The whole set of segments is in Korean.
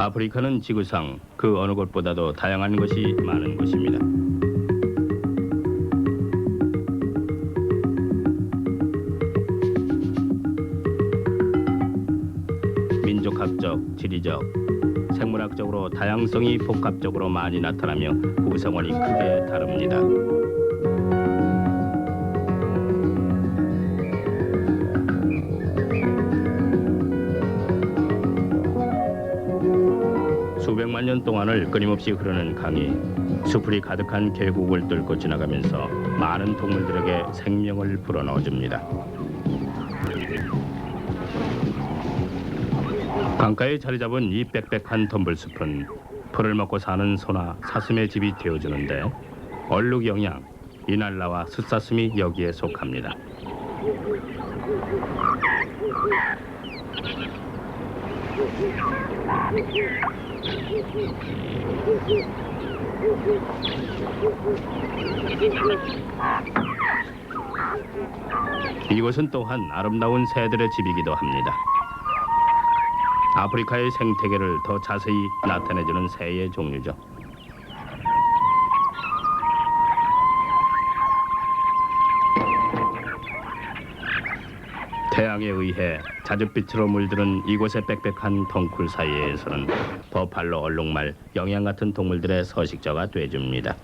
아프리카는 지구상 그 어느 곳보다도 다양한 것이 많은 곳입니다. 민족학적, 지리적, 생물학적으로 다양성이 복합적으로 많이 나타나며 구성원이 크게 다릅니다. 수백만 년 동안을 끊임없이 흐르는 강이 수풀이 가득한 계곡을 뚫고 지나가면서 많은 동물들에게 생명을 불어넣어줍니다. 강가에 자리 잡은 이 빽빽한 덤불숲은 풀을 먹고 사는 소나 사슴의 집이 되어주는데 얼룩영양, 이날라와 숫사슴이 여기에 속합니다. 이곳은 또한 아름다운 새들의 집이기도 합니다. 아프리카의 생태계를 더 자세히 나타내주는 새의 종류죠. 태양에 의해 자줏빛으로 물드는 이곳의 빽빽한 덩굴 사이에서는 버팔로 얼룩말, 영양 같은 동물들의 서식처가 돼줍니다.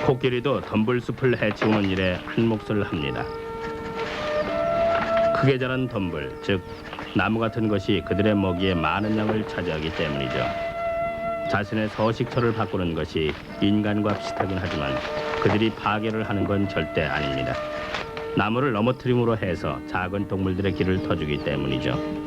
코끼리도 덤불숲을 해치우는 일에 한 몫을 합니다. 크게 자란 덤불, 즉 나무 같은 것이 그들의 먹이에 많은 양을 차지하기 때문이죠. 자신의 서식처를 바꾸는 것이 인간과 비슷하긴 하지만 그들이 파괴를 하는 건 절대 아닙니다. 나무를 넘어뜨림으로 해서 작은 동물들의 길을 터주기 때문이죠.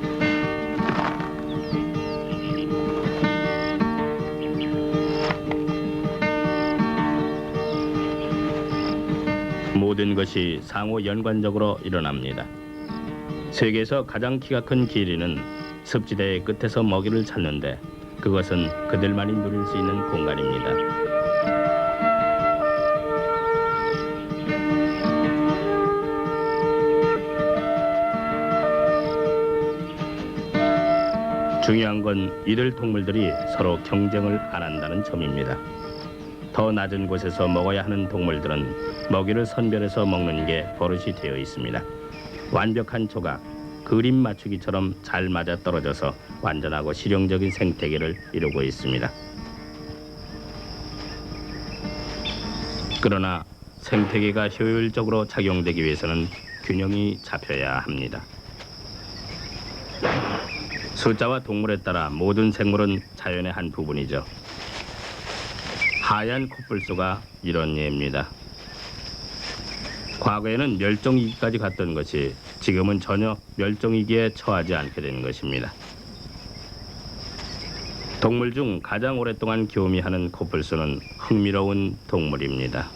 모든 것이 상호 연관적으로 일어납니다. 세계에서 가장 키가 큰 기린은 습지대의 끝에서 먹이를 찾는데 그것은 그들만이 누릴 수 있는 공간입니다. 중요한 건 이들 동물들이 서로 경쟁을 안 한다는 점입니다. 더 낮은 곳에서 먹어야 하는 동물들은 먹이를 선별해서 먹는 게 버릇이 되어 있습니다. 완벽한 조각, 그림 맞추기처럼 잘 맞아떨어져서 완전하고 실용적인 생태계를 이루고 있습니다. 그러나 생태계가 효율적으로 작용되기 위해서는 균형이 잡혀야 합니다. 숫자와 동물에 따라 모든 생물은 자연의 한 부분이죠. 하얀 코뿔소가 이런 예입니다. 과거에는 멸종위기까지 갔던 것이 지금은 전혀 멸종위기에 처하지 않게 된 것입니다. 동물 중 가장 오랫동안 교미하는 코뿔소는 흥미로운 동물입니다.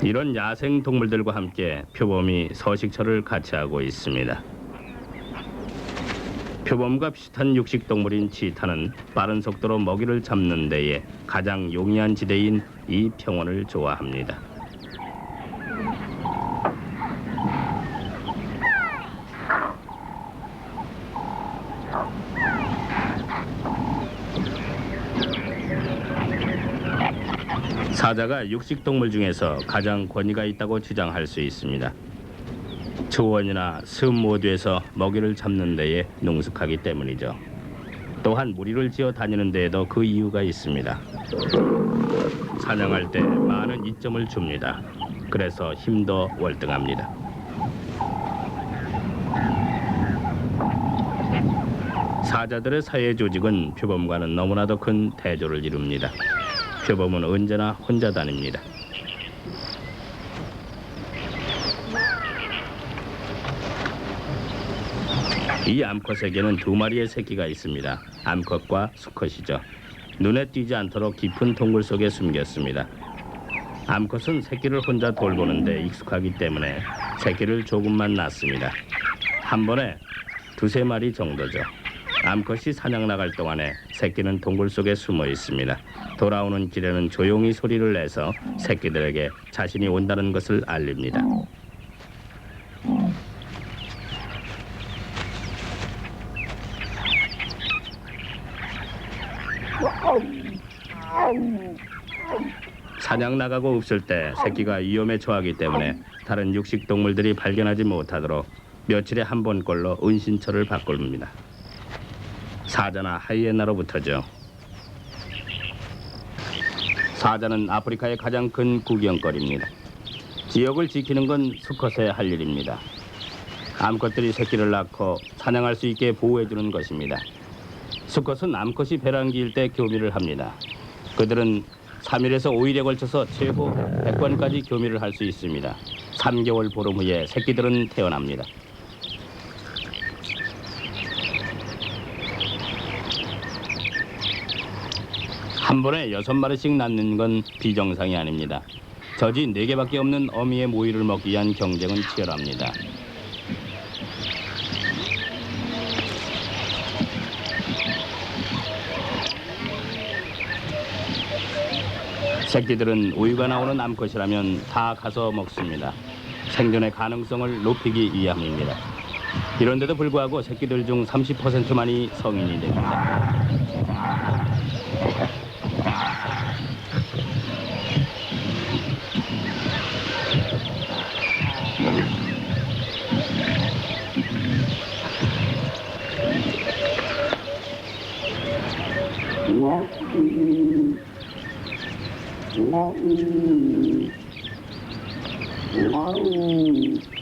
이런 야생 동물들과 함께 표범이 서식처를 같이 하고 있습니다. 표범과 비슷한 육식동물인 치타는 빠른 속도로 먹이를 잡는 데에 가장 용이한 지대인 이 평원을 좋아합니다. 사자가 육식동물 중에서 가장 권위가 있다고 주장할 수 있습니다. 초원이나 숲 모두에서 먹이를 잡는 데에 능숙하기 때문이죠. 또한 무리를 지어 다니는 데에도 그 이유가 있습니다. 사냥할 때 많은 이점을 줍니다. 그래서 힘도 월등합니다. 사자들의 사회 조직은 표범과는 너무나도 큰 대조를 이룹니다. 표범은 언제나 혼자 다닙니다. 이 암컷에게는 두 마리의 새끼가 있습니다. 암컷과 수컷이죠. 눈에 띄지 않도록 깊은 동굴 속에 숨겼습니다. 암컷은 새끼를 혼자 돌보는데 익숙하기 때문에 새끼를 조금만 낳습니다. 한 번에 두세 마리 정도죠. 암컷이 사냥 나갈 동안에 새끼는 동굴 속에 숨어 있습니다. 돌아오는 길에는 조용히 소리를 내서 새끼들에게 자신이 온다는 것을 알립니다. 사냥 나가고 없을 때 새끼가 위험에 처하기 때문에 다른 육식 동물들이 발견하지 못하도록 며칠에 한 번꼴로 은신처를 바꿉니다. 사자나 하이에나로부터죠. 사자는 아프리카의 가장 큰 구경거리입니다. 지역을 지키는 건 수컷의 할 일입니다. 암컷들이 새끼를 낳고 사냥할 수 있게 보호해주는 것입니다. 수컷은 암컷이 배란기일 때 교미를 합니다. 그들은 3일에서 5일에 걸쳐서 최고 100번까지 교미를 할 수 있습니다. 3개월 보름 후에 새끼들은 태어납니다. 한 번에 6마리씩 낳는 건 비정상이 아닙니다. 젖이 4개밖에 없는 어미의 모이를 먹기 위한 경쟁은 치열합니다. 새끼들은 우유가 나오는 암컷이라면 다 가서 먹습니다. 생존의 가능성을 높이기 위함입니다. 이런데도 불구하고 새끼들 중 30%만이 성인이 됩니다.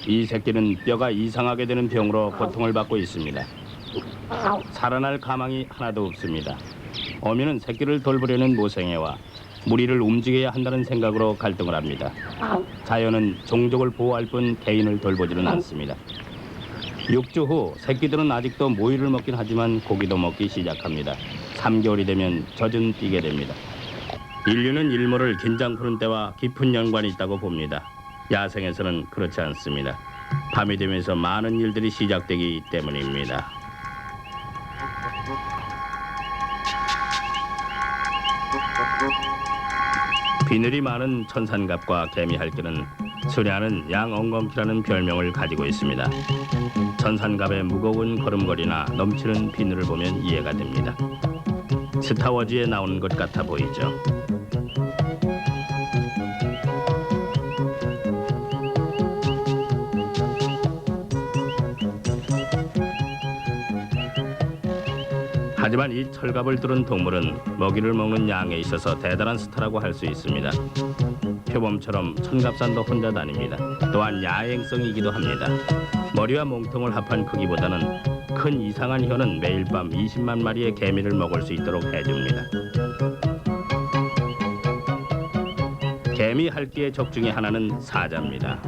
이 새끼는 뼈가 이상하게 되는 병으로 고통을 받고 있습니다. 살아날 가망이 하나도 없습니다. 어미는 새끼를 돌보려는 모생애와 무리를 움직여야 한다는 생각으로 갈등을 합니다. 자연은 종족을 보호할 뿐 개인을 돌보지는 않습니다. 6주 후 새끼들은 아직도 모이를 먹긴 하지만 고기도 먹기 시작합니다. 3개월이 되면 젖은 띠게 됩니다. 인류는 일몰을 긴장 푸는 때와 깊은 연관이 있다고 봅니다. 야생에서는 그렇지 않습니다. 밤이 되면서 많은 일들이 시작되기 때문입니다. 비늘이 많은 천산갑과 개미할기는 수려하는 양엉겅퀴라는 별명을 가지고 있습니다. 천산갑의 무거운 걸음걸이나 넘치는 비늘을 보면 이해가 됩니다. 스타워즈에 나오는 것 같아 보이죠. 하지만 이 철갑을 뚫은 동물은 먹이를 먹는 양에 있어서 대단한 스타라고 할 수 있습니다. 표범처럼 천갑산도 혼자 다닙니다. 또한 야행성이기도 합니다. 머리와 몸통을 합한 크기보다는 큰 이상한 혀는 매일 밤 20만 마리의 개미를 먹을 수 있도록 해줍니다. 개미 할기의 적 중에 하나는 사자입니다.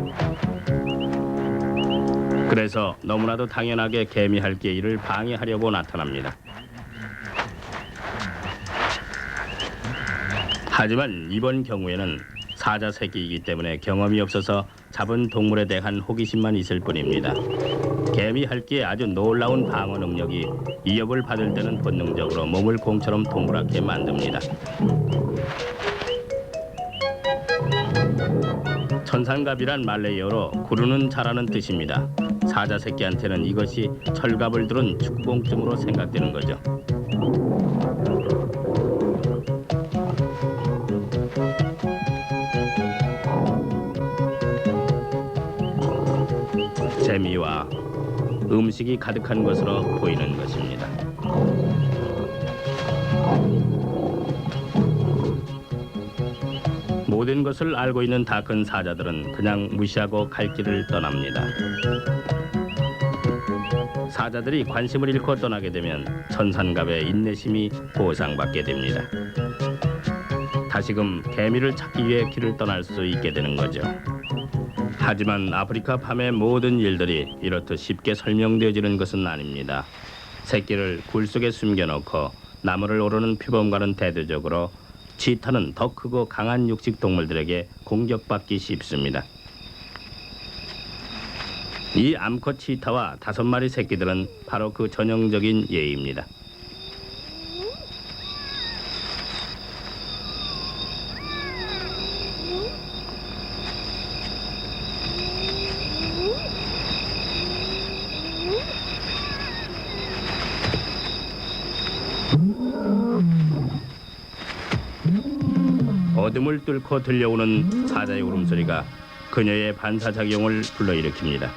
그래서 너무나도 당연하게 개미 할기의 일을 방해하려고 나타납니다. 하지만 이번 경우에는 사자 새끼이기 때문에 경험이 없어서 잡은 동물에 대한 호기심만 있을 뿐입니다. 개미 할기의 아주 놀라운 방어 능력이 위협을 받을 때는 본능적으로 몸을 공처럼 동그랗게 만듭니다. 천산갑이란 말레이어로 구르는 자라는 뜻입니다. 사자 새끼한테는 이것이 철갑을 두른 축구공쯤으로 생각되는 거죠. 재미와 음식이 가득한 것으로 보이는 것입니다. 모든 것을 알고 있는 다 큰 사자들은 그냥 무시하고 갈 길을 떠납니다. 사자들이 관심을 잃고 떠나게 되면 천산갑의 인내심이 보상받게 됩니다. 다시금 개미를 찾기 위해 길을 떠날 수 있게 되는 거죠. 하지만 아프리카 밤의 모든 일들이 이렇듯 쉽게 설명되어지는 것은 아닙니다. 새끼를 굴 속에 숨겨놓고 나무를 오르는 표범과는 대조적으로 치타는 더 크고 강한 육식 동물들에게 공격받기 쉽습니다. 이 암컷 치타와 5마리 새끼들은 바로 그 전형적인 예입니다. 어둠을 뚫고 들려오는 사자의 울음소리가 그녀의 반사작용을 불러일으킵니다.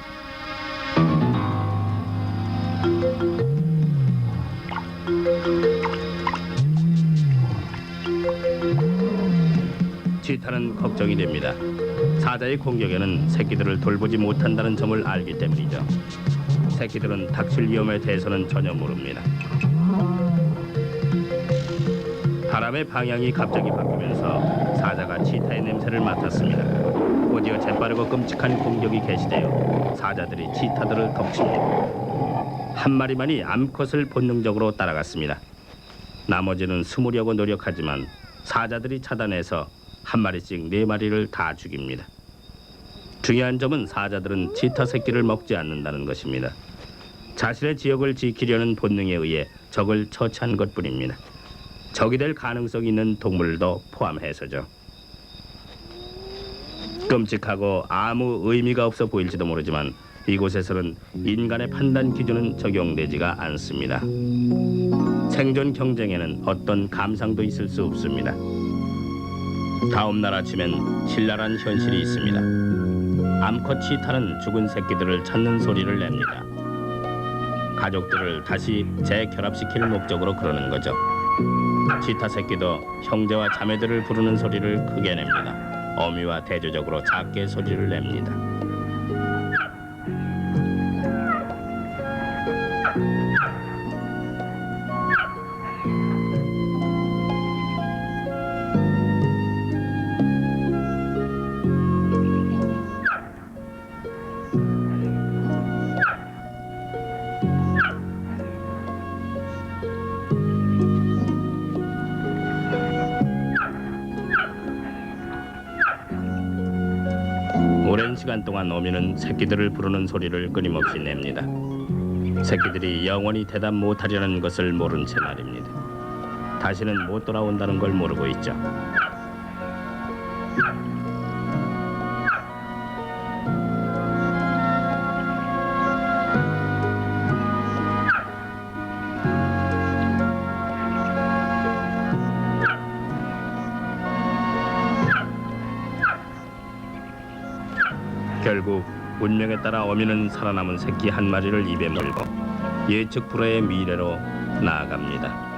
치타는 걱정이 됩니다. 사자의 공격에는 새끼들을 돌보지 못한다는 점을 알기 때문이죠. 새끼들은 닥칠 위험에 대해서는 전혀 모릅니다. 바람의 방향이 갑자기 바뀌면서 사자가 치타의 냄새를 맡았습니다. 곧이어 재빠르고 끔찍한 공격이 개시되어 사자들이 치타들을 덮칩니다. 한 마리만이 암컷을 본능적으로 따라갔습니다. 나머지는 숨으려고 노력하지만 사자들이 차단해서 한 마리씩 4마리를 다 죽입니다. 중요한 점은 사자들은 치타 새끼를 먹지 않는다는 것입니다. 자신의 지역을 지키려는 본능에 의해 적을 처치한 것뿐입니다. 적이 될 가능성이 있는 동물도 포함해서죠. 끔찍하고 아무 의미가 없어 보일지도 모르지만 이곳에서는 인간의 판단 기준은 적용되지가 않습니다. 생존 경쟁에는 어떤 감상도 있을 수 없습니다. 다음 날 아침엔 신랄한 현실이 있습니다. 암컷 치타는 죽은 새끼들을 찾는 소리를 냅니다. 가족들을 다시 재결합시킬 목적으로 그러는 거죠. 치타 새끼도 형제와 자매들을 부르는 소리를 크게 냅니다. 어미와 대조적으로 작게 소리를 냅니다. 오랜 시간 동안 어미는 새끼들을 부르는 소리를 끊임없이 냅니다. 새끼들이 영원히 대답 못하려는 것을 모른 채 말입니다. 다시는 못 돌아온다는 걸 모르고 있죠. 결국 운명에 따라 어미는 살아남은 새끼 한 마리를 입에 물고 예측 불허의 미래로 나아갑니다.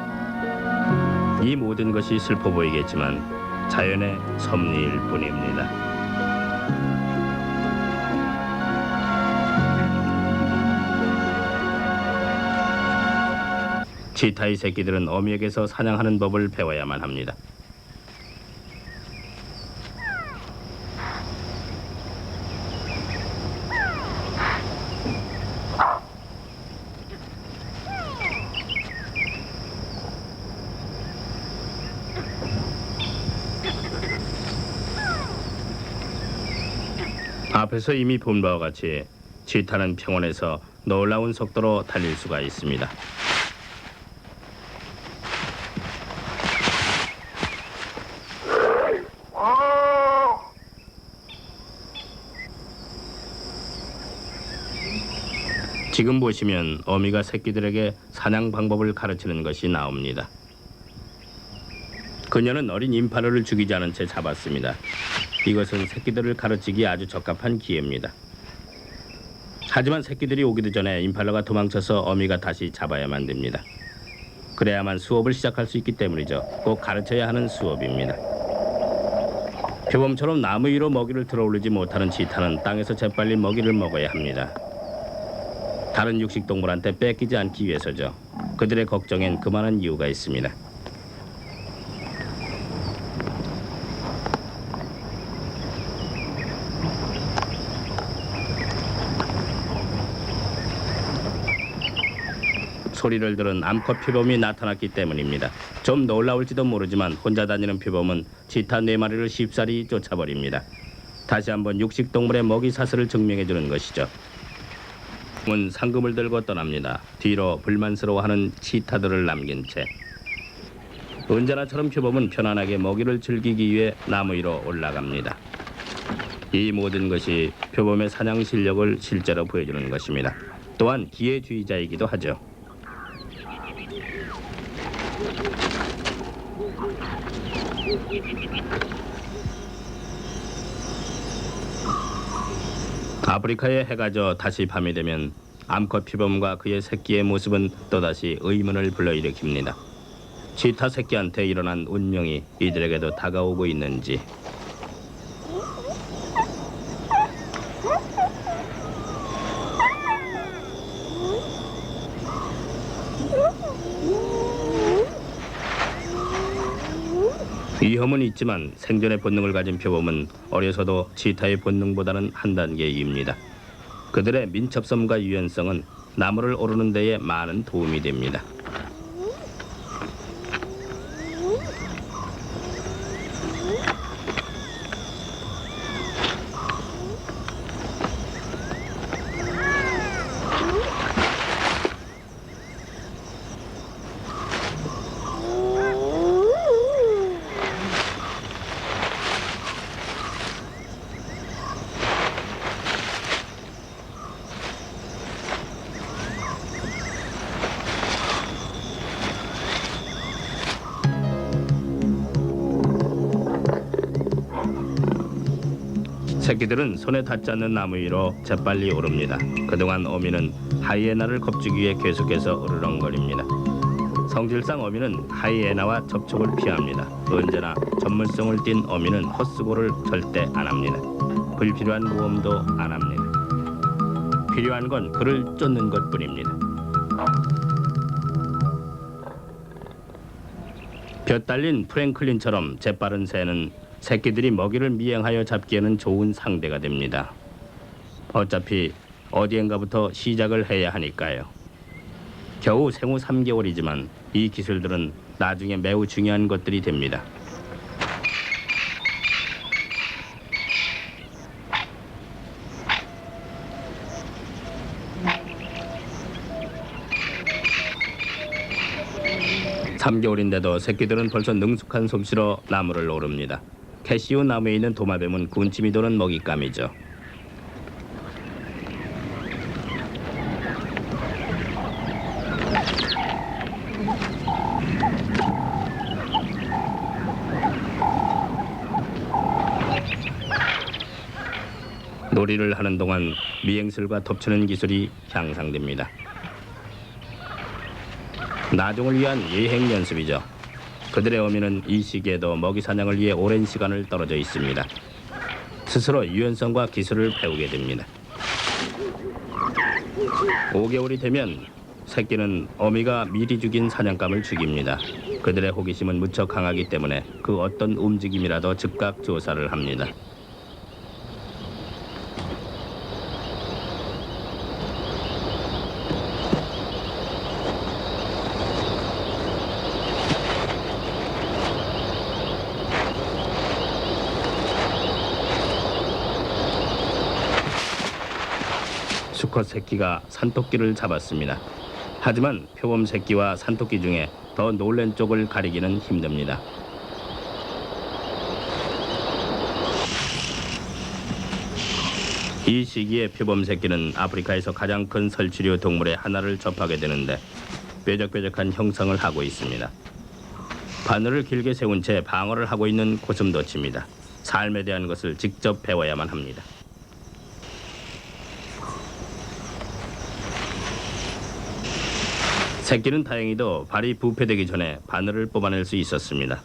이 모든 것이 슬퍼 보이겠지만 자연의 섭리일 뿐입니다. 치타의 새끼들은 어미에게서 사냥하는 법을 배워야만 합니다. 앞에서 이미 본 바와 같이 치타는 평원에서 놀라운 속도로 달릴 수가 있습니다. 지금 보시면 어미가 새끼들에게 사냥 방법을 가르치는 것이 나옵니다. 그녀는 어린 임파르를 죽이지 않은 채 잡았습니다. 이것은 새끼들을 가르치기에 아주 적합한 기회입니다. 하지만 새끼들이 오기도 전에 임팔라가 도망쳐서 어미가 다시 잡아야만 됩니다. 그래야만 수업을 시작할 수 있기 때문이죠. 꼭 가르쳐야 하는 수업입니다. 표범처럼 나무 위로 먹이를 들어올리지 못하는 치타는 땅에서 재빨리 먹이를 먹어야 합니다. 다른 육식동물한테 뺏기지 않기 위해서죠. 그들의 걱정엔 그만한 이유가 있습니다. 소리를 들은 암컷 표범이 나타났기 때문입니다. 좀 놀라울지도 모르지만 혼자 다니는 표범은 치타 4마리를 쉽사리 쫓아버립니다. 다시 한번 육식동물의 먹이 사슬을 증명해주는 것이죠. 은 상금을 들고 떠납니다. 뒤로 불만스러워하는 치타들을 남긴 채. 언제나처럼 표범은 편안하게 먹이를 즐기기 위해 나무 위로 올라갑니다. 이 모든 것이 표범의 사냥 실력을 실제로 보여주는 것입니다. 또한 기회주의자이기도 하죠. 아프리카의 해가 져 다시 밤이 되면 암컷 표범과 그의 새끼의 모습은 또다시 의문을 불러일으킵니다. 치타 새끼한테 일어난 운명이 이들에게도 다가오고 있는지. 위험은 있지만 생존의 본능을 가진 표범은 어려서도 치타의 본능보다는 한 단계 위입니다. 그들의 민첩성과 유연성은 나무를 오르는 데에 많은 도움이 됩니다. 새끼들은 손에 닿지 않는 나무 위로 재빨리 오릅니다. 그동안 어미는 하이에나를 겁주기 위해 계속해서 으르렁거립니다. 성질상 어미는 하이에나와 접촉을 피합니다. 언제나 전문성을 띤 어미는 헛수고를 절대 안 합니다. 불필요한 모험도 안 합니다. 필요한 건 그를 쫓는 것뿐입니다. 볕 달린 프랭클린처럼 재빠른 새는 새끼들이 먹이를 미행하여 잡기에는 좋은 상대가 됩니다. 어차피 어디엔가부터 시작을 해야 하니까요. 겨우 생후 3개월이지만 이 기술들은 나중에 매우 중요한 것들이 됩니다. (3개월인데도) 새끼들은 벌써 능숙한 솜씨로 나무를 오릅니다. 캐시우 나무에 있는 도마뱀은 군침이 도는 먹잇감이죠. 놀이를 하는 동안 미행술과 덮치는 기술이 향상됩니다. 나중을 위한 예행 연습이죠. 그들의 어미는 이 시기에도 먹이 사냥을 위해 오랜 시간을 떨어져 있습니다. 스스로 유연성과 기술을 배우게 됩니다. 5개월이 되면 새끼는 어미가 미리 죽인 사냥감을 죽입니다. 그들의 호기심은 무척 강하기 때문에 그 어떤 움직임이라도 즉각 조사를 합니다. 수컷 새끼가 산토끼를 잡았습니다. 하지만 표범 새끼와 산토끼 중에 더 놀란 쪽을 가리기는 힘듭니다. 이 시기에 표범 새끼는 아프리카에서 가장 큰 설치류 동물의 하나를 접하게 되는데 뾰족뾰족한 형성을 하고 있습니다. 바늘을 길게 세운 채 방어를 하고 있는 고슴도치입니다. 삶에 대한 것을 직접 배워야만 합니다. 새끼는 다행히도 발이 부패되기 전에 바늘을 뽑아낼 수 있었습니다.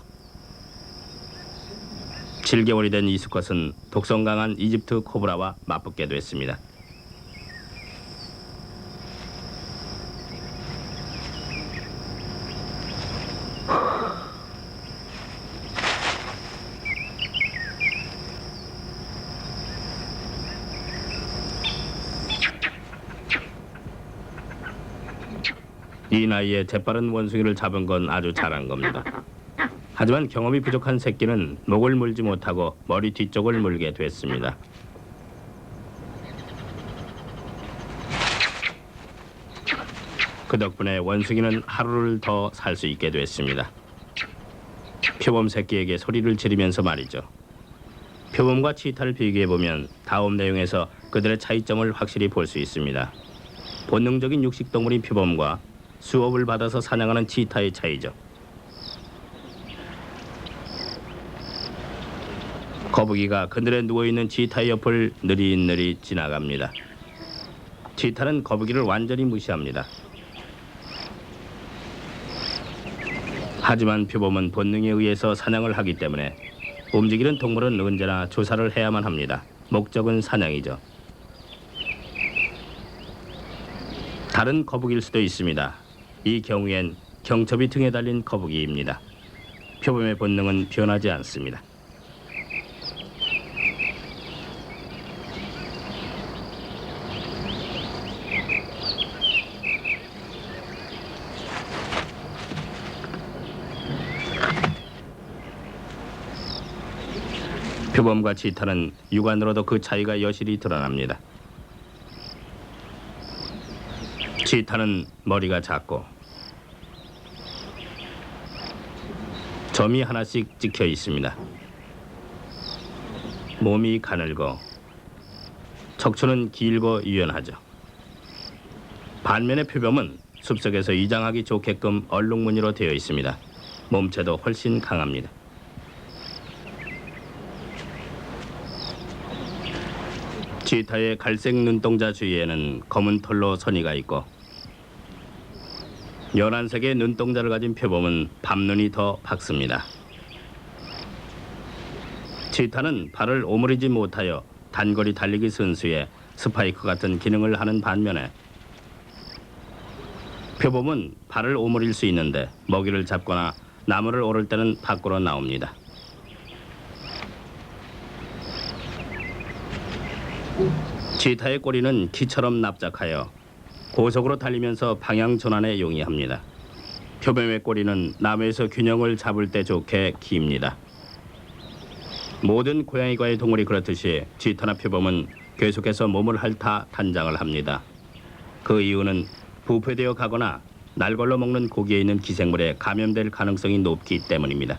7개월이 된 이 수컷은 독성 강한 이집트 코브라와 맞붙게 됐습니다. 이 나이에 재빠른 원숭이를 잡은 건 아주 잘한 겁니다. 하지만 경험이 부족한 새끼는 목을 물지 못하고 머리 뒤쪽을 물게 됐습니다. 그 덕분에 원숭이는 하루를 더 살 수 있게 됐습니다. 표범 새끼에게 소리를 지르면서 말이죠. 표범과 치타를 비교해보면 다음 내용에서 그들의 차이점을 확실히 볼 수 있습니다. 본능적인 육식동물인 표범과 수업을 받아서 사냥하는 치타의 차이죠. 거북이가 그늘에 누워있는 치타의 옆을 느릿느릿 지나갑니다. 치타는 거북이를 완전히 무시합니다. 하지만 표범은 본능에 의해서 사냥을 하기 때문에 움직이는 동물은 언제나 조사를 해야만 합니다. 목적은 사냥이죠. 다른 거북이일 수도 있습니다. 이 경우엔 경첩이 등에 달린 거북이입니다. 표범의 본능은 변하지 않습니다. 표범과 치타는 육안으로도 그 차이가 여실히 드러납니다. 치타는 머리가 작고 점이 하나씩 찍혀 있습니다. 몸이 가늘고 척추는 길고 유연하죠. 반면에 표범은 숲속에서 이장하기 좋게끔 얼룩무늬로 되어 있습니다. 몸체도 훨씬 강합니다. 치타의 갈색 눈동자 주위에는 검은 털로 선이가 있고 연한색의 눈동자를 가진 표범은 밤눈이 더 밝습니다. 치타는 발을 오므리지 못하여 단거리 달리기 선수에 스파이크 같은 기능을 하는 반면에 표범은 발을 오므릴 수 있는데 먹이를 잡거나 나무를 오를 때는 밖으로 나옵니다. 치타의 꼬리는 키처럼 납작하여 고속으로 달리면서 방향 전환에 용이합니다. 표범의 꼬리는 나무에서 균형을 잡을 때 좋게 깁니다. 모든 고양이과의 동물이 그렇듯이 치타나 표범은 계속해서 몸을 핥아 단장을 합니다. 그 이유는 부패되어 가거나 날걸로 먹는 고기에 있는 기생물에 감염될 가능성이 높기 때문입니다.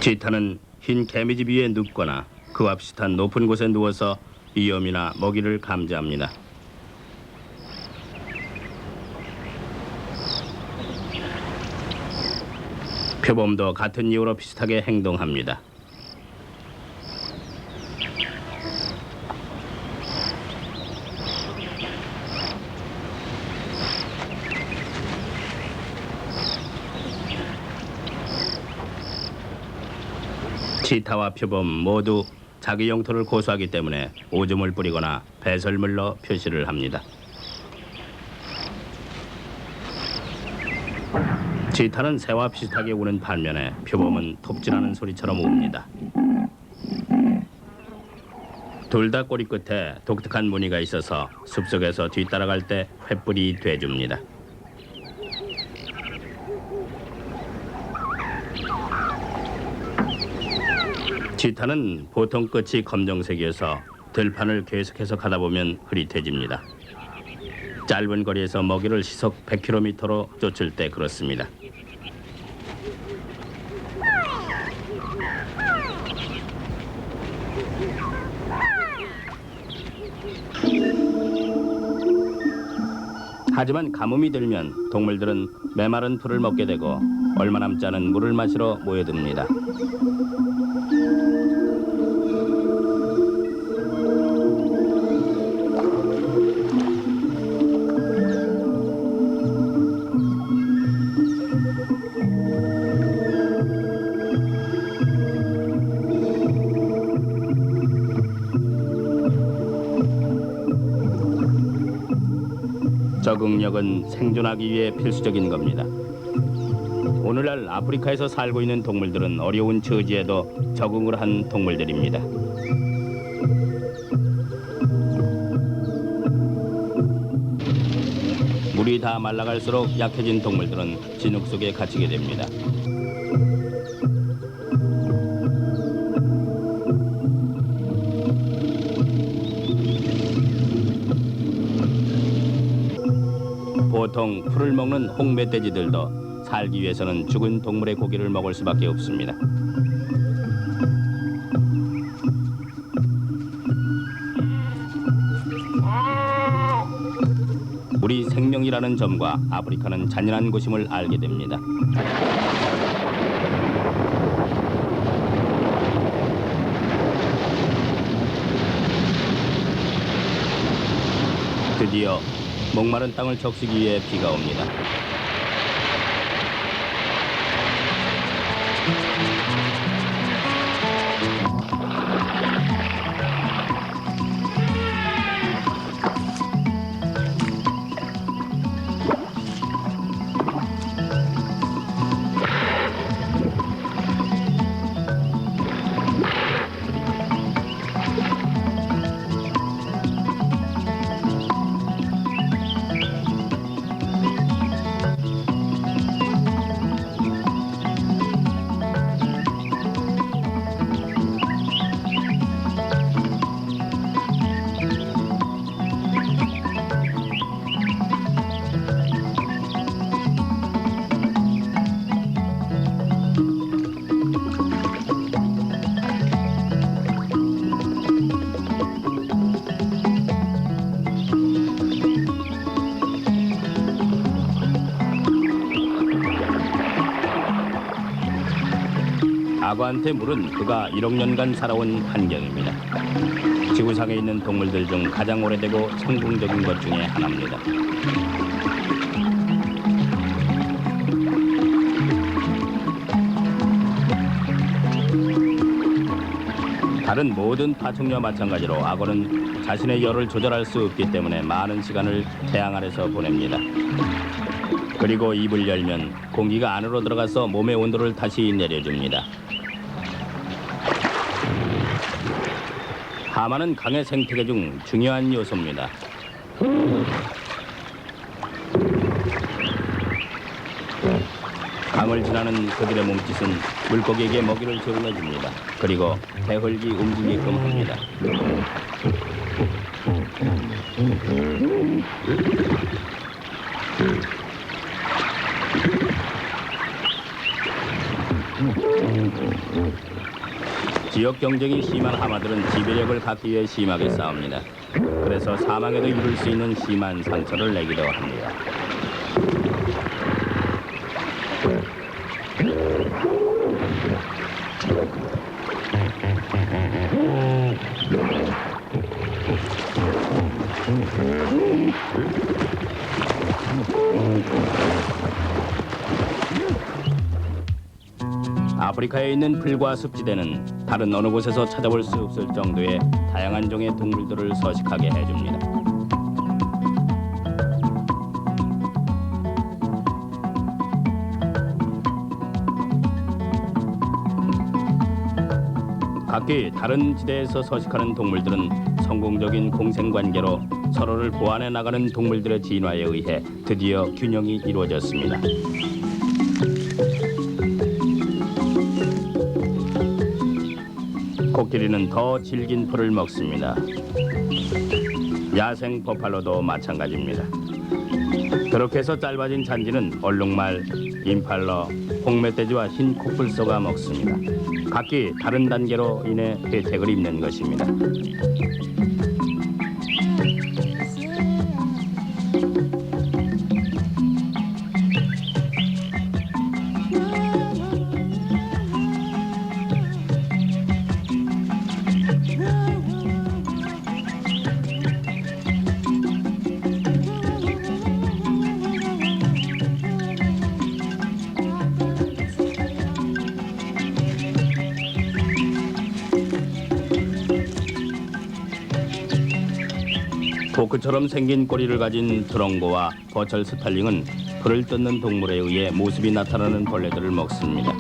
치타는 흰 개미집 위에 눕거나 그와 비슷한 높은 곳에 누워서 위험이나 먹이를 감지합니다. 표범도 같은 이유로 비슷하게 행동합니다. 치타와 표범 모두 자기 영토를 고수하기 때문에 오줌을 뿌리거나 배설물로 표시를 합니다. 치타는 새와 비슷하게 우는 반면에 표범은 톱질하는 소리처럼 웁니다. 둘 다 꼬리 끝에 독특한 무늬가 있어서 숲속에서 뒤따라갈 때 횃불이 돼줍니다. 치타는 보통 끝이 검정색이어서 들판을 계속해서 가다 보면 흐릿해집니다. 짧은 거리에서 먹이를 시속 100km로 쫓을 때 그렇습니다. 하지만 가뭄이 들면 동물들은 메마른 풀을 먹게 되고 얼마 남지 않은 물을 마시러 모여듭니다. 적응력은 생존하기 위해 필수적인 겁니다. 오늘날 아프리카에서 살고 있는 동물들은 어려운 처지에도 적응을 한 동물들입니다. 물이 다 말라갈수록 약해진 동물들은 진흙 속에 갇히게 됩니다. 보통 풀을 먹는 홍멧돼지들도 살기 위해서는 죽은 동물의 고기를 먹을 수밖에 없습니다. 우리 생명이라는 점과 아프리카는 잔인한 곳임을 알게 됩니다. 드디어 목마른 땅을 적시기 위해 비가 옵니다. 악어한테 물은 그가 1억 년간 살아온 환경입니다. 지구상에 있는 동물들 중 가장 오래되고 성공적인 것 중에 하나입니다. 다른 모든 파충류와 마찬가지로 악어는 자신의 열을 조절할 수 없기 때문에 많은 시간을 태양 아래서 보냅니다. 그리고 입을 열면 공기가 안으로 들어가서 몸의 온도를 다시 내려줍니다. 하마는 강의 생태계 중 중요한 요소입니다. 강을 지나는 그들의 몸짓은 물고기에게 먹이를 제공해줍니다. 그리고 해흙이 움직이게끔 합니다. 지역 경쟁이 심한 하마들은 지배력을 갖기 위해 심하게 싸웁니다. 그래서 사망에도 이를 수 있는 심한 상처를 내기도 합니다. 아프리카에 있는 풀과 습지대는 다른 어느 곳에서 찾아볼 수 없을 정도의 다양한 종의 동물들을 서식하게 해줍니다. 각기 다른 지대에서 서식하는 동물들은 성공적인 공생관계로 서로를 보완해 나가는 동물들의 진화에 의해 드디어 균형이 이루어졌습니다. 코끼리는 더 질긴 풀을 먹습니다. 야생 버팔로도 마찬가지입니다. 그렇게 해서 짧아진 잔디는 얼룩말, 임팔러, 홍멧돼지와 흰 코뿔소가 먹습니다. 각기 다른 단계로 인해 혜택을 입는 것입니다. 포크처럼 생긴 꼬리를 가진 트롱보와 버철 스탈링은 풀을 뜯는 동물에 의해 모습이 나타나는 벌레들을 먹습니다.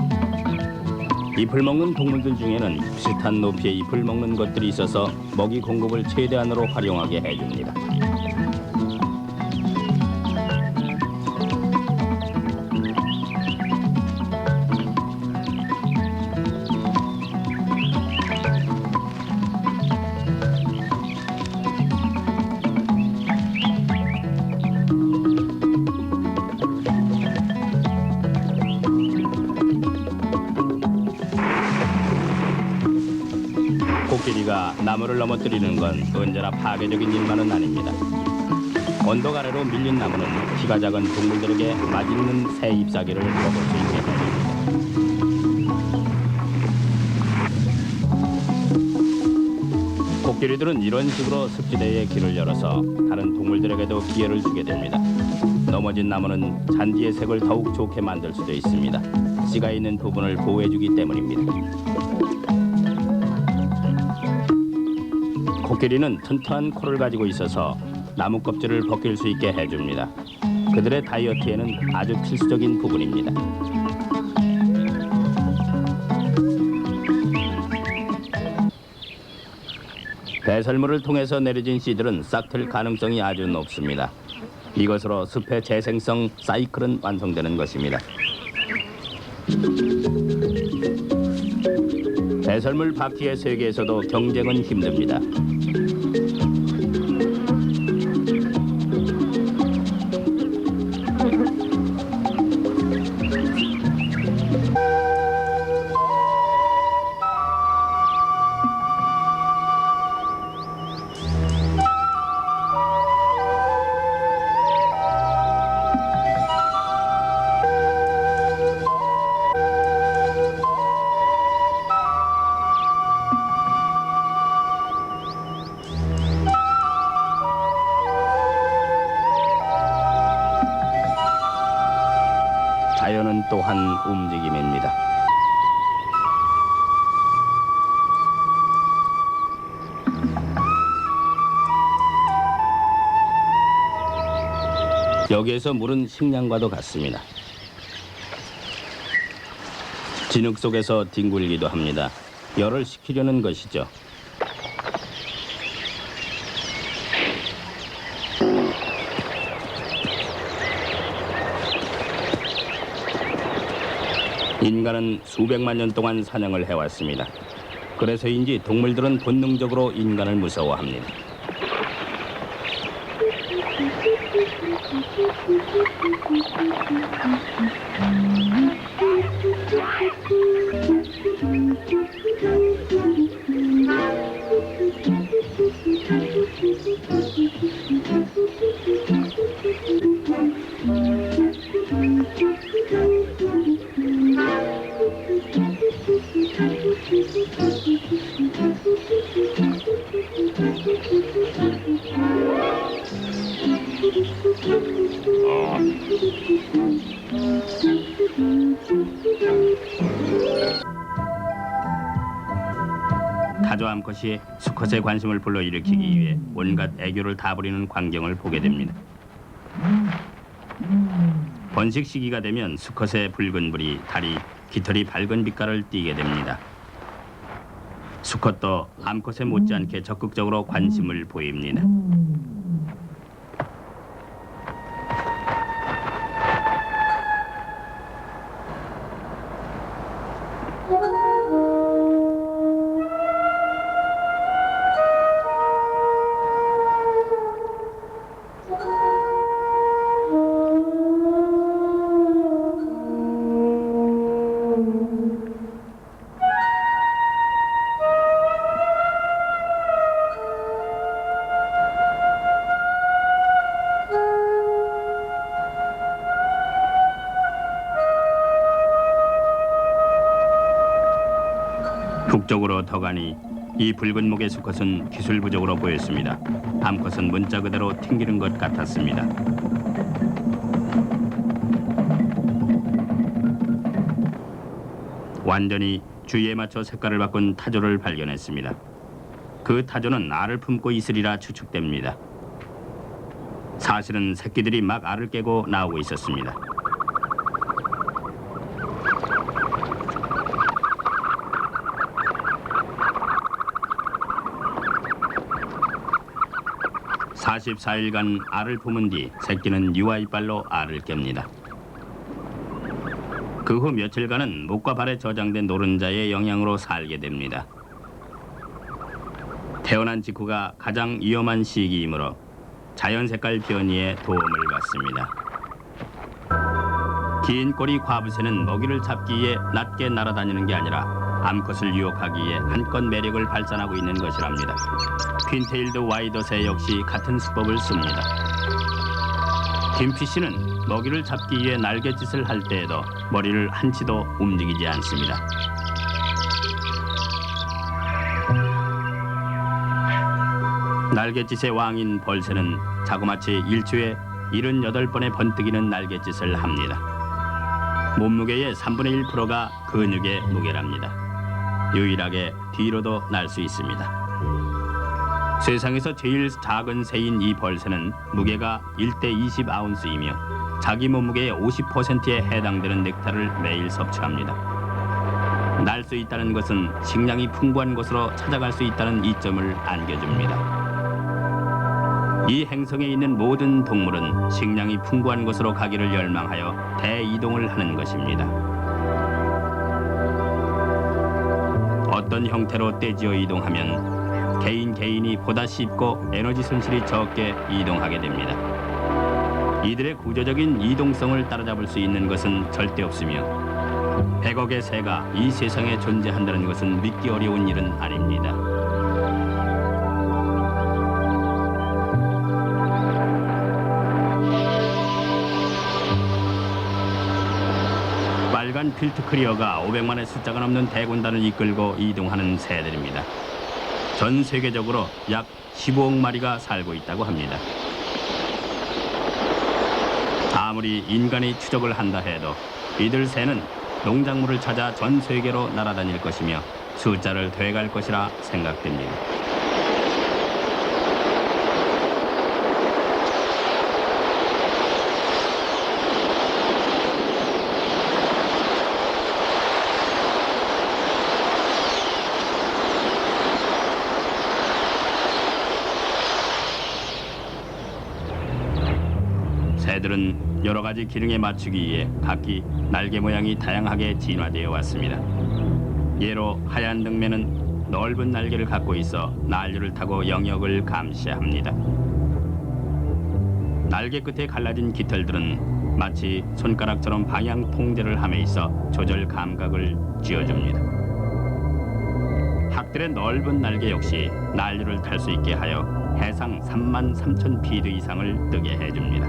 잎을 먹는 동물들 중에는 비슷한 높이의 잎을 먹는 것들이 있어서 먹이 공급을 최대한으로 활용하게 해줍니다. 코끼리가 나무를 넘어뜨리는 건 언제나 파괴적인 일만은 아닙니다. 언덕 아래로 밀린 나무는 키가 작은 동물들에게 맛있는 새 잎사귀를 먹을 수 있게 됩니다. 코끼리들은 이런 식으로 습지대에 길을 열어서 다른 동물들에게도 기회를 주게 됩니다. 넘어진 나무는 잔디의 색을 더욱 좋게 만들 수도 있습니다. 씨가 있는 부분을 보호해주기 때문입니다. 코끼리는 튼튼한 코를 가지고 있어서 나무 껍질을 벗길 수 있게 해줍니다. 그들의 다이어트에는 아주 필수적인 부분입니다. 배설물을 통해서 내려진 씨들은 싹틀 가능성이 아주 높습니다. 이것으로 숲의 재생성 사이클은 완성되는 것입니다. 배설물 바퀴의 세계에서도 경쟁은 힘듭니다. 자연은 또한 움직임입니다. 여기에서 물은 식량과도 같습니다. 진흙 속에서 뒹굴기도 합니다. 열을 식히려는 것이죠. 인간은 수백만 년 동안 사냥을 해왔습니다. 그래서인지 동물들은 본능적으로 인간을 무서워합니다. 타조 암컷이 수컷의 관심을 불러일으키기 위해 온갖 애교를 다 부리는 광경을 보게 됩니다. 번식 시기가 되면 수컷의 붉은 불이 달이 깃털이 밝은 빛깔을 띠게 됩니다. 수컷도 암컷에 못지않게 적극적으로 관심을 보입니다. 북쪽으로 더 가니 이 붉은 목의 수컷은 기술 부족으로 보였습니다. 암컷은 문자 그대로 튕기는 것 같았습니다. 완전히 주위에 맞춰 색깔을 바꾼 타조를 발견했습니다. 그 타조는 알을 품고 있으리라 추측됩니다. 사실은 새끼들이 막 알을 깨고 나오고 있었습니다. (44일간) 알을 품은 뒤 새끼는 유아 이빨로 알을 깹니다. 그 후 며칠간은 목과 발에 저장된 노른자의 영양으로 살게 됩니다. 태어난 직후가 가장 위험한 시기이므로 자연색깔 변이에 도움을 받습니다. 긴 꼬리 과부새는 먹이를 잡기 위해 낮게 날아다니는 게 아니라 암컷을 유혹하기 위해 한껏 매력을 발산하고 있는 것이랍니다. 핀테일드 와이더새 역시 같은 수법을 씁니다. 김피쉬는 먹이를 잡기 위해 날갯짓을 할 때에도 머리를 한치도 움직이지 않습니다. 날갯짓의 왕인 벌새는 자그마치 일주에 78번의 번뜩이는 날갯짓을 합니다. 몸무게의 3분의 1%가 근육의 무게랍니다. 유일하게 뒤로도 날 수 있습니다. 세상에서 제일 작은 새인 이 벌새는 무게가 1대 20아운스이며 자기 몸무게의 50%에 해당되는 넥타를 매일 섭취합니다. 날 수 있다는 것은 식량이 풍부한 곳으로 찾아갈 수 있다는 이점을 안겨줍니다. 이 행성에 있는 모든 동물은 식량이 풍부한 곳으로 가기를 열망하여 대이동을 하는 것입니다. 어떤 형태로 떼지어 이동하면 개인이 보다 쉽고 에너지 손실이 적게 이동하게 됩니다. 이들의 구조적인 이동성을 따라잡을 수 있는 것은 절대 없으며 100억의 새가 이 세상에 존재한다는 것은 믿기 어려운 일은 아닙니다. 빨간 필트 크리어가 500만의 숫자가 넘는 대군단을 이끌고 이동하는 새들입니다. 전 세계적으로 약 15억 마리가 살고 있다고 합니다. 아무리 인간이 추적을 한다 해도 이들 새는 농작물을 찾아 전 세계로 날아다닐 것이며 숫자를 돼갈 것이라 생각됩니다. 새들은 여러 가지 기능에 맞추기 위해 각기 날개 모양이 다양하게 진화되어 왔습니다. 예로 하얀 등매는 넓은 날개를 갖고 있어 난류를 타고 영역을 감시합니다. 날개 끝에 갈라진 깃털들은 마치 손가락처럼 방향 통제를 함에 있어 조절 감각을 쥐어줍니다. 학들의 넓은 날개 역시 난류를 탈 수 있게 하여 해상 33,000피트 이상을 뜨게 해줍니다.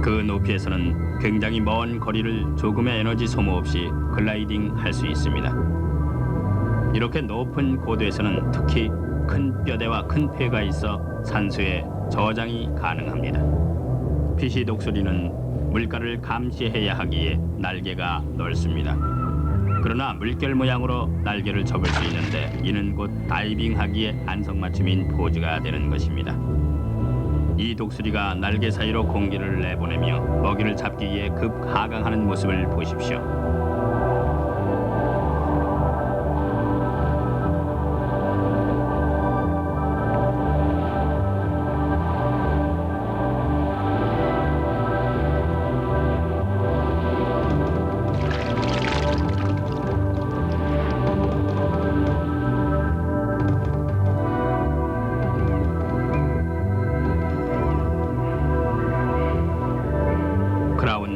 그 높이에서는 굉장히 먼 거리를 조금의 에너지 소모 없이 글라이딩 할 수 있습니다. 이렇게 높은 고도에서는 특히 큰 뼈대와 큰 폐가 있어 산소에 저장이 가능합니다. 피시 독수리는 물가를 감시해야 하기에 날개가 넓습니다. 그러나 물결 모양으로 날개를 접을 수 있는데 이는 곧 다이빙하기에 안성맞춤인 포즈가 되는 것입니다. 이 독수리가 날개 사이로 공기를 내보내며 먹이를 잡기 위해 급 하강하는 모습을 보십시오.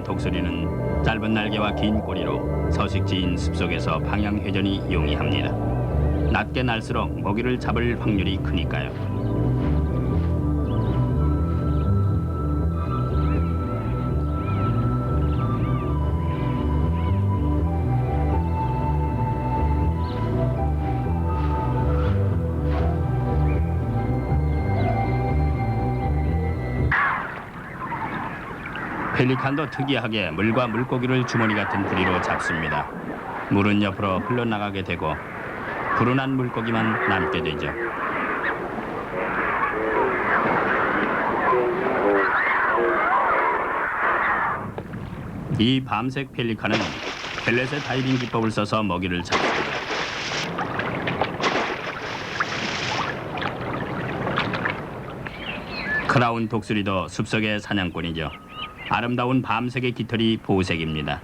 독수리는 짧은 날개와 긴 꼬리로 서식지인 숲속에서 방향 회전이 용이합니다. 낮게 날수록 먹이를 잡을 확률이 크니까요. 펠리칸도 특이하게 물과 물고기를 주머니 같은 부리로 잡습니다. 물은 옆으로 흘러나가게 되고 불운한 물고기만 남게 되죠. 이 밤색 펠리칸은 펠렛의 다이빙 기법을 써서 먹이를 잡습니다. 크라운 독수리도 숲속의 사냥꾼이죠. 아름다운 밤색의 깃털이 보색입니다.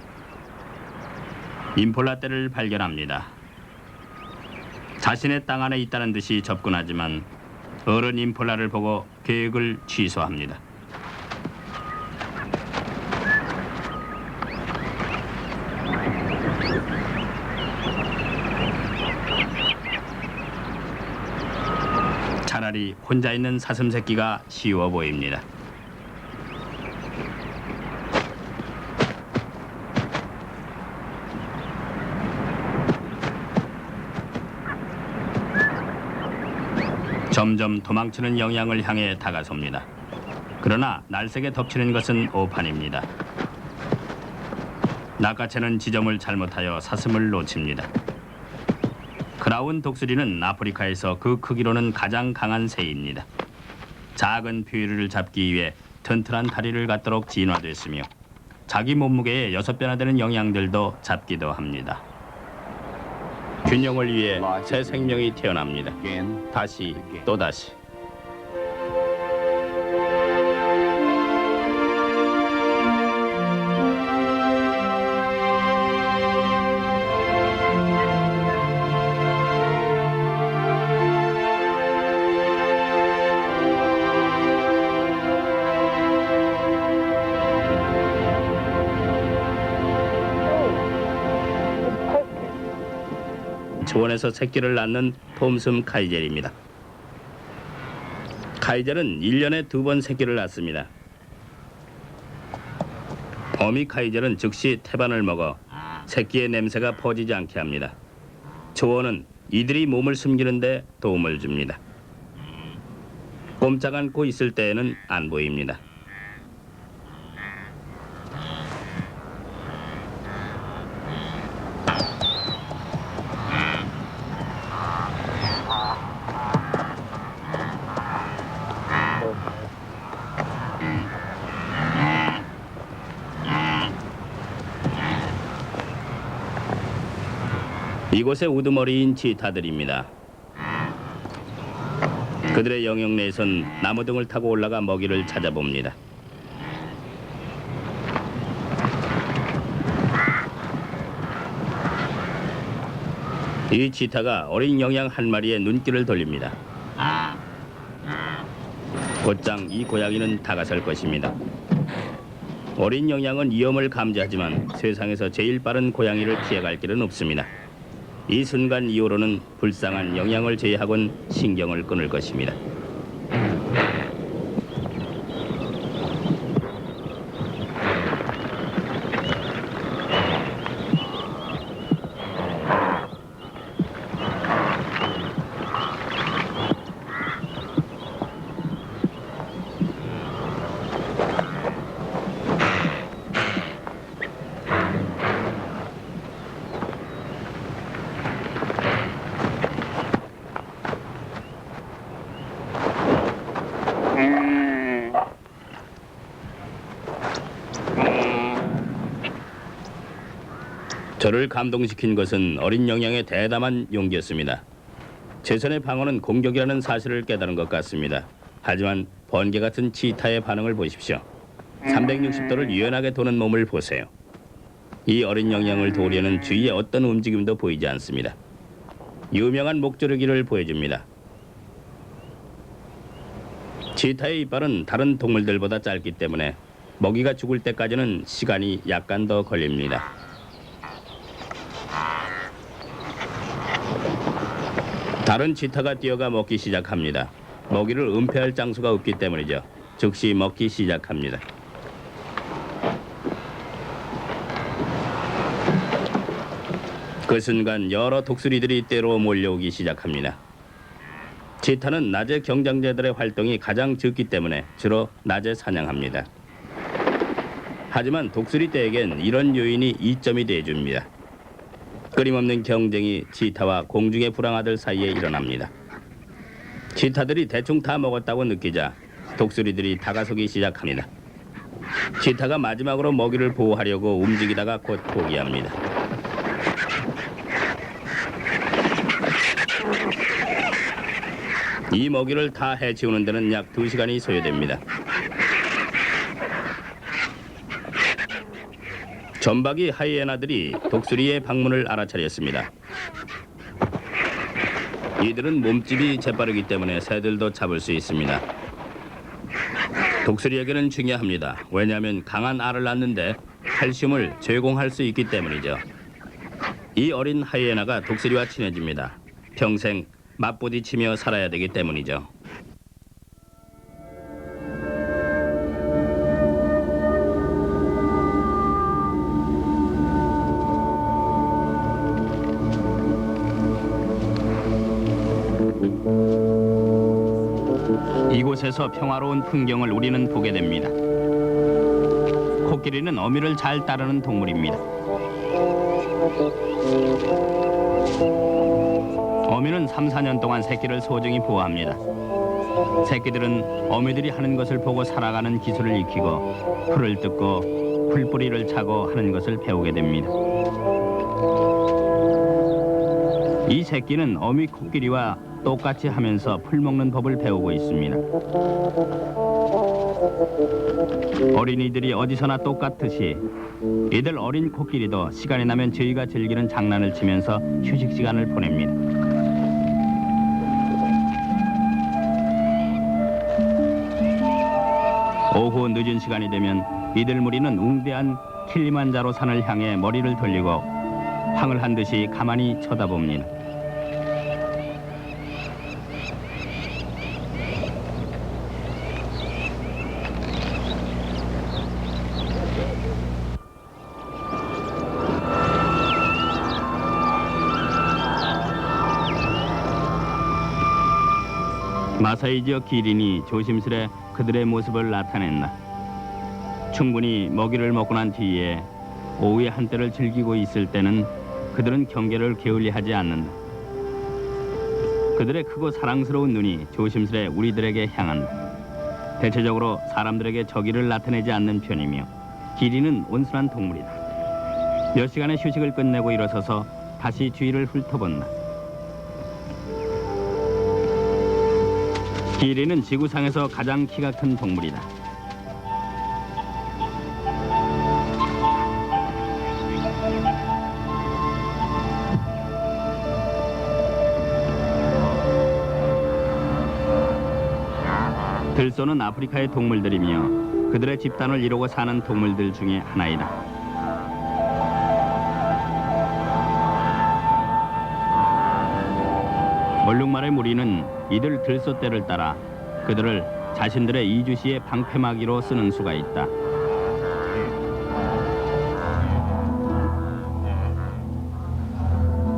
임폴라 떼를 발견합니다. 자신의 땅 안에 있다는 듯이 접근하지만 어른 임폴라를 보고 계획을 취소합니다. 차라리 혼자 있는 사슴새끼가 쉬워 보입니다. 점점 도망치는 영양을 향해 다가섭니다. 그러나 날색에 덮치는 것은 오판입니다. 낚아채는 지점을 잘못하여 사슴을 놓칩니다. 크라운 독수리는 아프리카에서 그 크기로는 가장 강한 새입니다. 작은 퓨리를 잡기 위해 튼튼한 다리를 갖도록 진화됐으며 자기 몸무게의 6배나 되는 영양들도 잡기도 합니다. 균형을 위해 새 생명이 태어납니다. 다시 또다시. 초원에서 새끼를 낳는 톰슴 카이젤입니다. 카이젤은 1년에 2번 새끼를 낳습니다. 어미 카이젤은 즉시 태반을 먹어 새끼의 냄새가 퍼지지 않게 합니다. 초원은 이들이 몸을 숨기는 데 도움을 줍니다. 꼼짝 않고 있을 때에는 안 보입니다. 이곳의 우두머리인 치타들입니다. 그들의 영역 내에선 나무 등을 타고 올라가 먹이를 찾아봅니다. 이 치타가 어린 영양 한 마리의 눈길을 돌립니다. 곧장 이 고양이는 다가설 것입니다. 어린 영양은 위험을 감지하지만 세상에서 제일 빠른 고양이를 피해갈 길은 없습니다. 이 순간 이후로는 불쌍한 영양을 제외하곤 신경을 끊을 것입니다. 저를 감동시킨 것은 어린 영양의 대담한 용기였습니다. 최선의 방어는 공격이라는 사실을 깨달은 것 같습니다. 하지만 번개 같은 치타의 반응을 보십시오. 360도를 유연하게 도는 몸을 보세요. 이 어린 영양을 도우려는 주위의 어떤 움직임도 보이지 않습니다. 유명한 목조르기를 보여줍니다. 치타의 이빨은 다른 동물들보다 짧기 때문에 먹이가 죽을 때까지는 시간이 약간 더 걸립니다. 다른 치타가 뛰어가 먹기 시작합니다. 먹이를 은폐할 장소가 없기 때문이죠. 즉시 먹기 시작합니다. 그 순간 여러 독수리들이 떼로 몰려오기 시작합니다. 치타는 낮에 경장자들의 활동이 가장 적기 때문에 주로 낮에 사냥합니다. 하지만 독수리 떼에겐 이런 요인이 이점이 돼줍니다. 끊임없는 경쟁이 치타와 공중의 불황아들 사이에 일어납니다. 치타들이 대충 다 먹었다고 느끼자 독수리들이 다가서기 시작합니다. 치타가 마지막으로 먹이를 보호하려고 움직이다가 곧 포기합니다. 이 먹이를 다 해치우는 데는 약 2시간이 소요됩니다. 점박이 하이에나들이 독수리의 방문을 알아차렸습니다. 이들은 몸집이 재빠르기 때문에 새들도 잡을 수 있습니다. 독수리에게는 중요합니다. 왜냐하면 강한 알을 낳는데 칼슘을 제공할 수 있기 때문이죠. 이 어린 하이에나가 독수리와 친해집니다. 평생 맞부딪히며 살아야 되기 때문이죠. 이곳에서 평화로운 풍경을 우리는 보게 됩니다. 코끼리는 어미를 잘 따르는 동물입니다. 어미는 3, 4년 동안 새끼를 소중히 보호합니다. 새끼들은 어미들이 하는 것을 보고 살아가는 기술을 익히고 풀을 뜯고 풀뿌리를 차고 하는 것을 배우게 됩니다. 이 새끼는 어미 코끼리와 똑같이 하면서 풀 먹는 법을 배우고 있습니다. 어린이들이 어디서나 똑같듯이 이들 어린 코끼리도 시간이 나면 저희가 즐기는 장난을 치면서 휴식 시간을 보냅니다. 오후 늦은 시간이 되면 이들 무리는 웅대한 킬리만자로 산을 향해 머리를 돌리고 황을 한 듯이 가만히 쳐다봅니다. 마사이 지역 기린이 조심스레 그들의 모습을 나타냈나. 충분히 먹이를 먹고 난 뒤에 오후의 한때를 즐기고 있을 때는 그들은 경계를 게을리하지 않는다. 그들의 크고 사랑스러운 눈이 조심스레 우리들에게 향한다. 대체적으로 사람들에게 적의를 나타내지 않는 편이며 기린은 온순한 동물이다. 몇 시간의 휴식을 끝내고 일어서서 다시 주위를 훑어본다. 기린은 지구상에서 가장 키가 큰 동물이다. 들소는 아프리카의 동물들이며 그들의 집단을 이루고 사는 동물들 중에 하나이다. 얼룩말의 무리는 이들 들소떼를 따라 그들을 자신들의 이주시의 방패막이로 쓰는 수가 있다.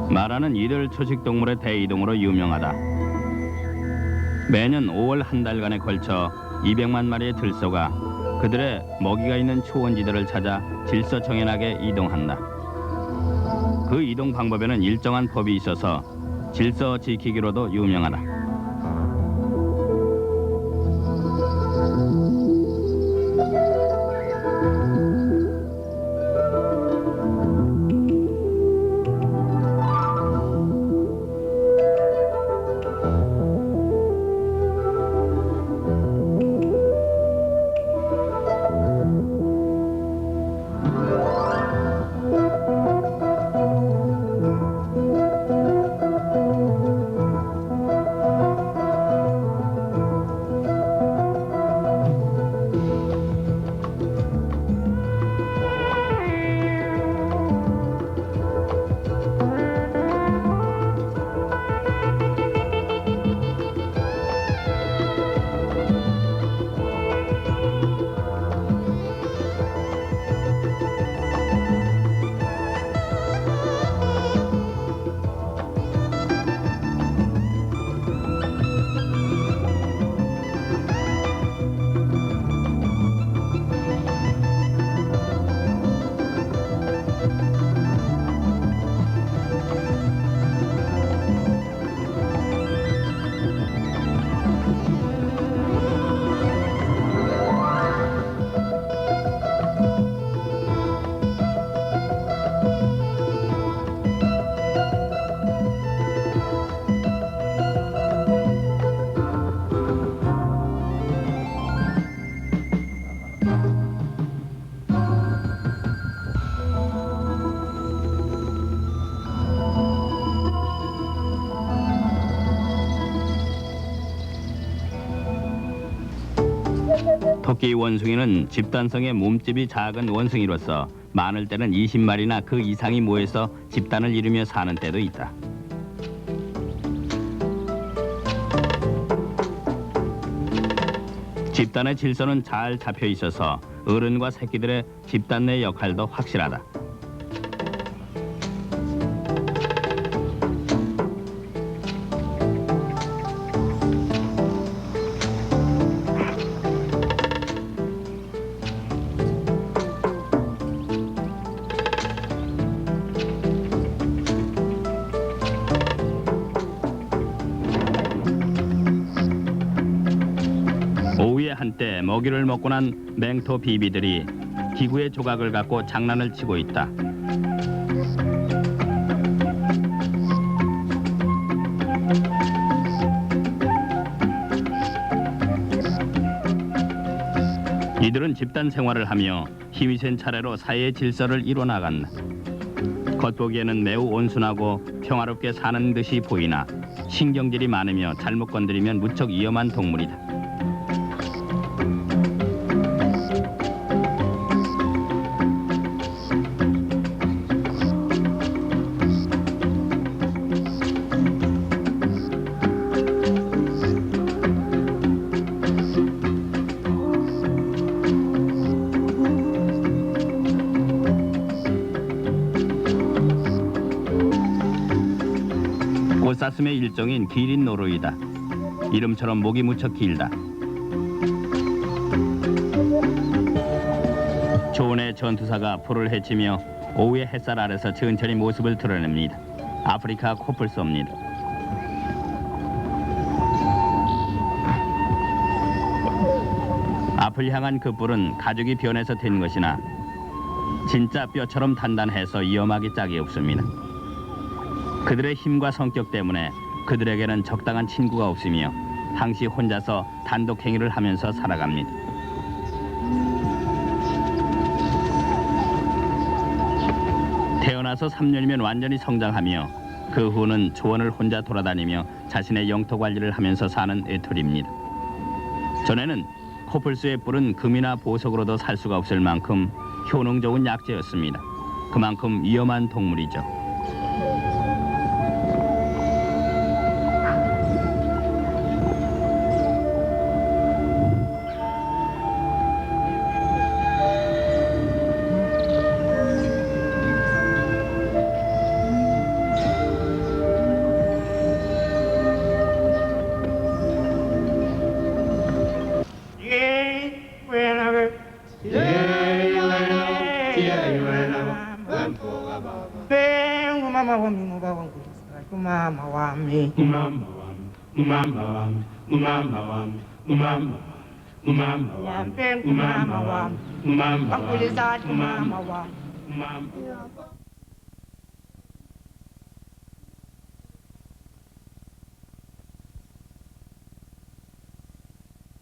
마라는 이들 초식동물의 대이동으로 유명하다. 매년 5월 한 달간에 걸쳐 200만 마리의 들소가 그들의 먹이가 있는 초원지대를 찾아 질서정연하게 이동한다. 그 이동 방법에는 일정한 법이 있어서 질서 지키기로도 유명하다. 토끼 원숭이는 집단성의 몸집이 작은 원숭이로서 많을 때는 20마리나 그 이상이 모여서 집단을 이루며 사는 때도 있다. 집단의 질서는 잘 잡혀 있어서 어른과 새끼들의 집단 내 역할도 확실하다. 오후에 한때 먹이를 먹고 난 맹토 비비들이 기구의 조각을 갖고 장난을 치고 있다. 이들은 집단 생활을 하며 힘이 센 차례로 사회의 질서를 이뤄나간다. 겉보기에는 매우 온순하고 평화롭게 사는 듯이 보이나 신경질이 많으며 잘못 건드리면 무척 위험한 동물이다. 꽃사슴의 일종인 기린 노루이다. 이름처럼 목이 무척 길다. 조은의 전투사가 풀을 헤치며 오후의 햇살 아래서 천천히 모습을 드러냅니다. 아프리카 코뿔소입니다. 앞을 향한 그 뿔은 가죽이 변해서 된 것이나 진짜 뼈처럼 단단해서 위험하기 짝이 없습니다. 그들의 힘과 성격 때문에 그들에게는 적당한 친구가 없으며 항시 혼자서 단독 행위를 하면서 살아갑니다. 태어나서 3년이면 완전히 성장하며 그 후는 초원을 혼자 돌아다니며 자신의 영토 관리를 하면서 사는 애토리입니다. 전에는 코뿔소의 뿔은 금이나 보석으로도 살 수가 없을 만큼 효능 좋은 약재였습니다. 그만큼 위험한 동물이죠. Mama,